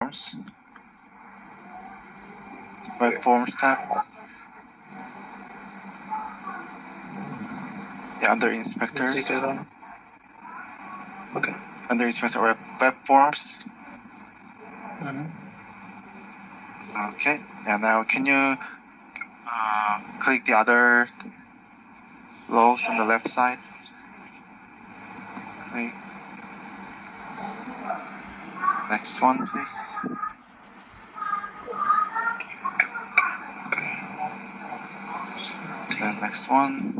forms. Web forms tab. Yeah, under inspectors. Okay. Under inspector web forms. Okay. And now can you click the other rows on the left side? Click. Next one, please. The next one.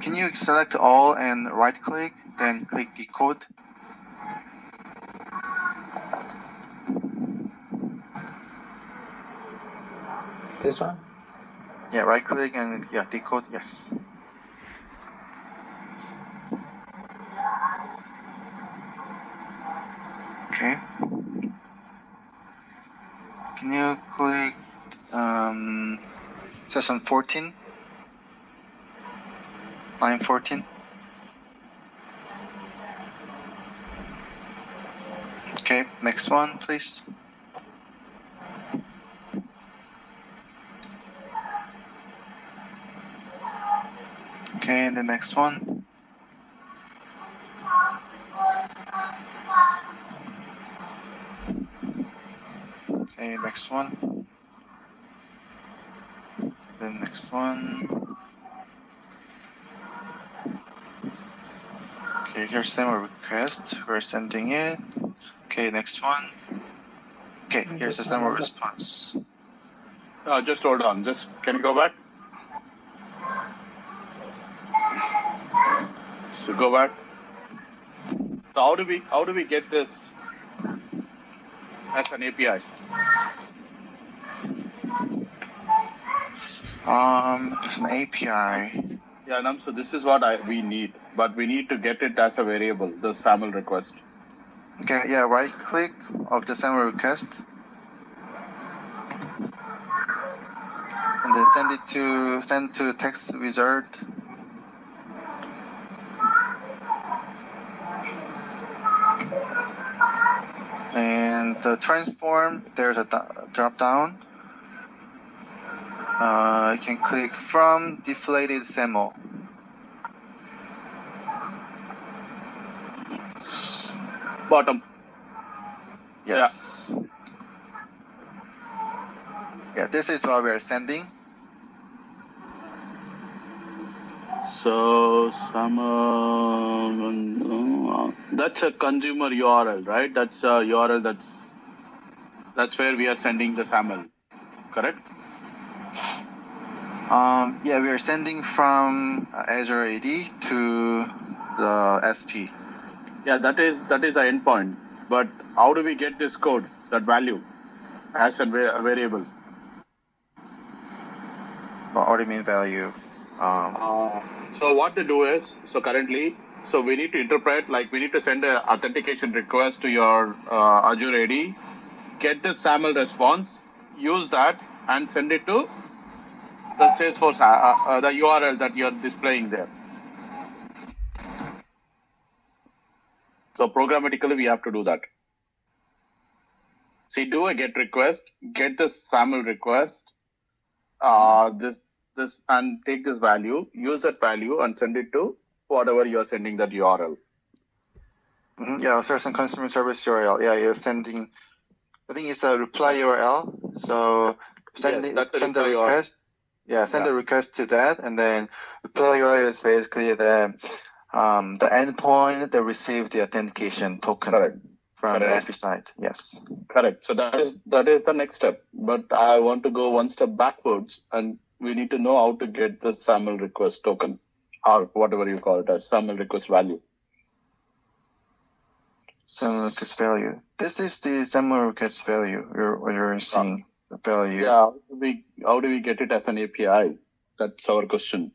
Can you select all and right click, then click decode? This one? Yeah, right click and yeah, decode, yes. Okay. Can you click session 14? Line 14? Okay, next one, please. Okay, and the next one. Okay, next one. The next one. Okay, here's the request. We're sending it. Okay, next one. Okay, here's the summary response. Just hold on. Just can you go back? So go back. So how do we get this as an API? It's an API. Yeah, Nam, so this is what we need, but we need to get it as a variable, the SAML request. Okay, yeah, right click of the summary request. And then send to text wizard. And the transform, there's a drop down. You can click from deflated SAML. Bottom. Yes. Yeah, this is what we are sending. So that's a consumer URL, right? That's a URL that's where we are sending the SAML, correct? Yeah, we are sending from Azure AD to the SP. Yeah, that is the endpoint. But how do we get this code, that value, as a variable? What do you mean value? So what they do is, so currently, so we need to interpret, like we need to send an authentication request to your Azure AD, get the SAML response, use that, and send it to the Salesforce, the URL that you're displaying there. So programmatically, we have to do that. See, do a get request, get the SAML request, this, and take this value, use that value, and send it to whatever you're sending that URL. Yeah, certain customer service URL. Yeah, you're sending. I think it's a reply URL. So send the request. Yeah, send the request to that, and then reply URL is basically the endpoint that received the authentication token from the SP side. Yes. Correct. So that is the next step. But I want to go one step backwards, and we need to know how to get the SAML request token, or whatever you call it as SAML request value. SAML request value. This is the SAML request value. You're seeing the value. Yeah. How do we get it as an API? That's our question.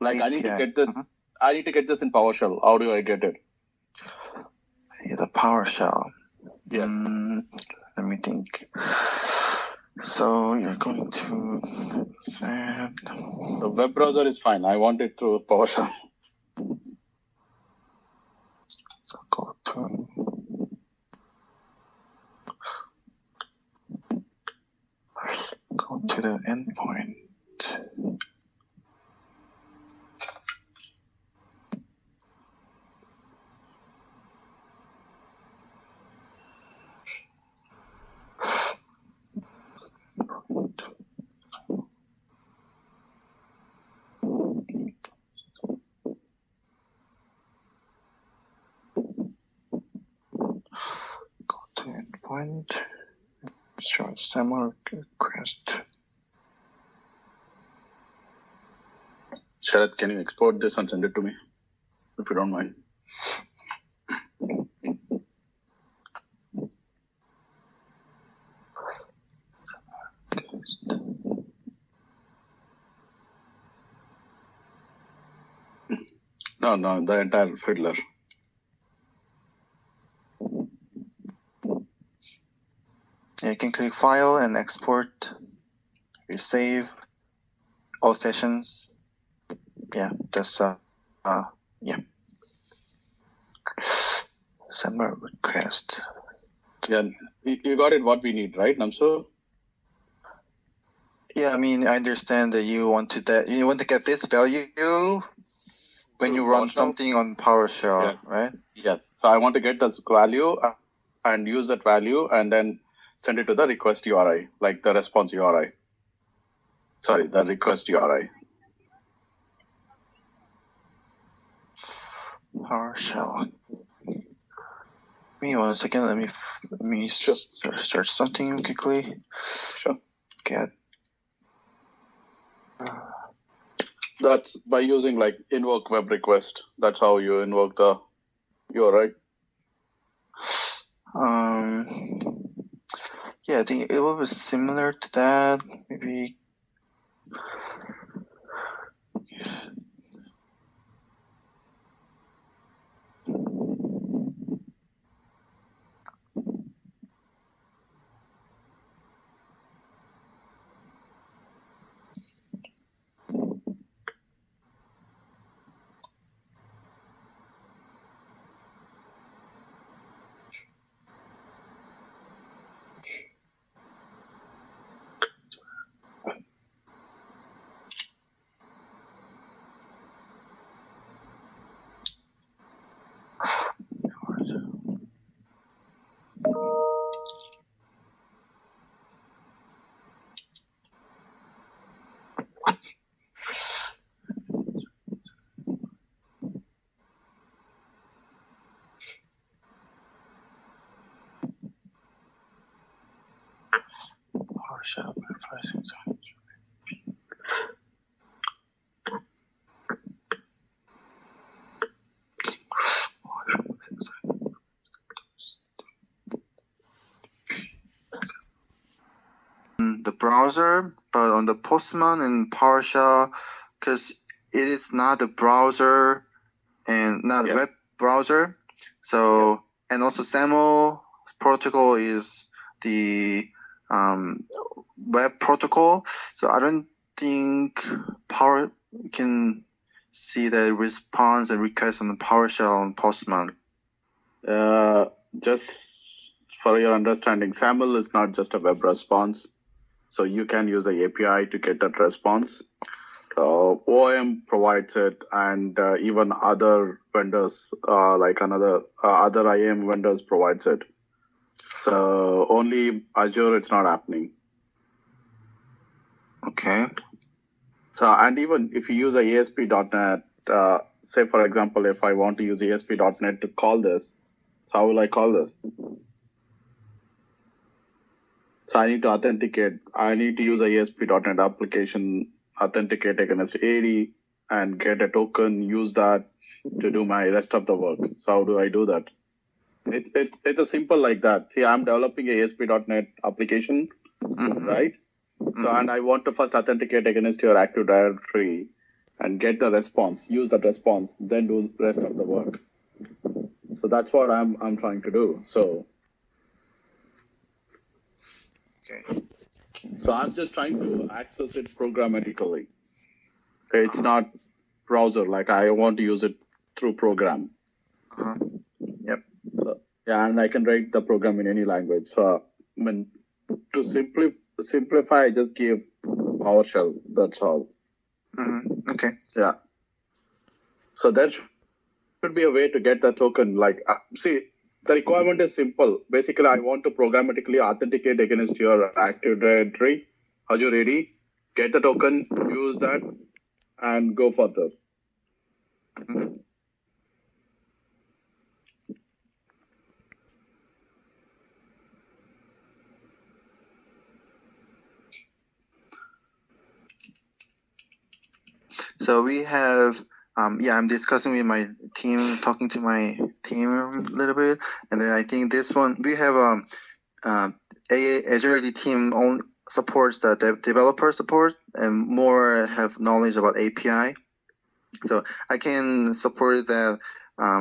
Like API. I need to get this. I need to get this in PowerShell. How do I get it? Yeah, the PowerShell. Yes. Let me think. So you're going to the web browser is fine. I want it through PowerShell. So to the endpoint. Go to endpoint. Show SAML request. Sharath, can you export this and send it to me, if you don't mind? No, the entire Fiddler. Yeah, you can click File and Export. You save all sessions. Yeah, that's yeah. SAML request. Yeah, you got it. What we need, right, Namsu? Yeah, I mean, I understand that you want to get this value when you run PowerShell? something on PowerShell, Yes. right? Yes. So I want to get this value and use that value and then send it to the request URI, like the response URI. Sorry, the request URI. PowerShell. Give me 1 second. Let me search something quickly. Sure. Get. That's by using like invoke web request. That's how you invoke the URI. Yeah, I think it will be similar to that. Maybe. PowerShell. The browser, but on the Postman and PowerShell, because it is not a browser and not a web browser. So and also SAML protocol is the web protocol. So I don't think Power can see the response and request on the PowerShell on Postman. Just for your understanding, SAML is not just a web response. So you can use the API to get that response. OIM provides it, and even other vendors, like other IAM vendors provides it. So only Azure, it's not happening. Okay. So, and even if you use a ASP.NET, say for example, if I want to use ASP.NET to call this, so how will I call this? So I need to authenticate. I need to use a ASP.NET application, authenticate against AD, and get a token, use that to do my rest of the work. So how do I do that? It's a simple like that. See, I'm developing a ASP.NET application, right? So, and I want to first authenticate against your Active Directory and get the response, use that response, then do the rest of the work. So that's what I'm trying to do. So. Okay. So I'm just trying to access it programmatically. It's not browser, like I want to use it through program. Yep. So, yeah, and I can write the program in any language. So I mean, to simplify, I just give PowerShell. That's all. Okay. Yeah. So there should be a way to get the token. See, the requirement is simple. Basically, I want to programmatically authenticate against your Active Directory, Azure AD, get the token, use that, and go further. So we have, I'm discussing with my team, talking to my team a little bit, and then I think this one we have Azure AD team only supports the developer support and more have knowledge about API. So I can support that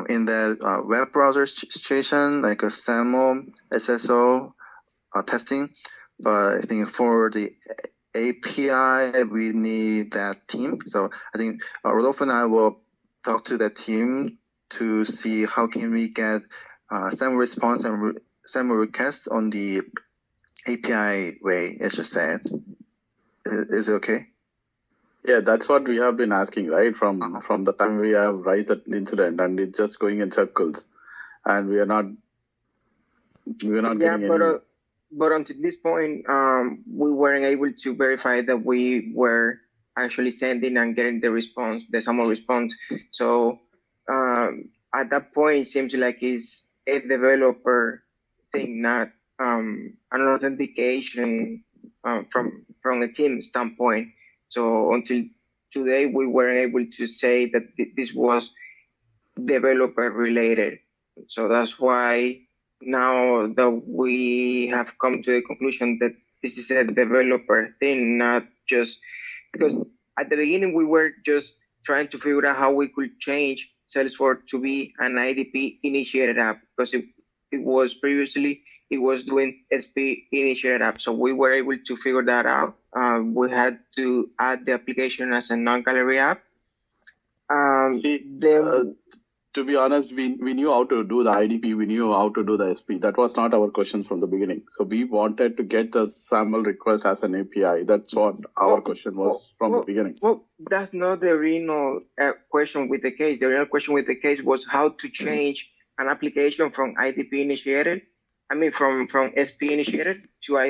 in the web browser situation, like a SAML, SSO testing. But I think for the API, we need that team. So I think Rodolfo and I will talk to that team to see how can we get SAML response and SAML requests on the API way, as you said. Is it okay? Yeah, that's what we have been asking, right? From the time we have raised that incident, and it's just going in circles, and we are not getting any. But until this point, we weren't able to verify that we were actually sending and getting the response, the SAML response. So at that point, it seems like it's a developer thing, not an authentication from a team standpoint. So until today, we weren't able to say that this was developer related. So that's why now that we have come to the conclusion that this is a developer thing, not just because at the beginning we were just trying to figure out how we could change Salesforce to be an IDP initiated app, because it was previously it was doing SP initiated app. So we were able to figure that out. We had to add the application as a non-gallery app. To be honest, we knew how to do the IDP, we knew how to do the SP. That was not our question from the beginning. So we wanted to get the SAML request as an API. That's what our question was from the beginning. Well, that's not the real question with the case. The real question with the case was how to change an application from IDP initiated, from SP initiated to IDP.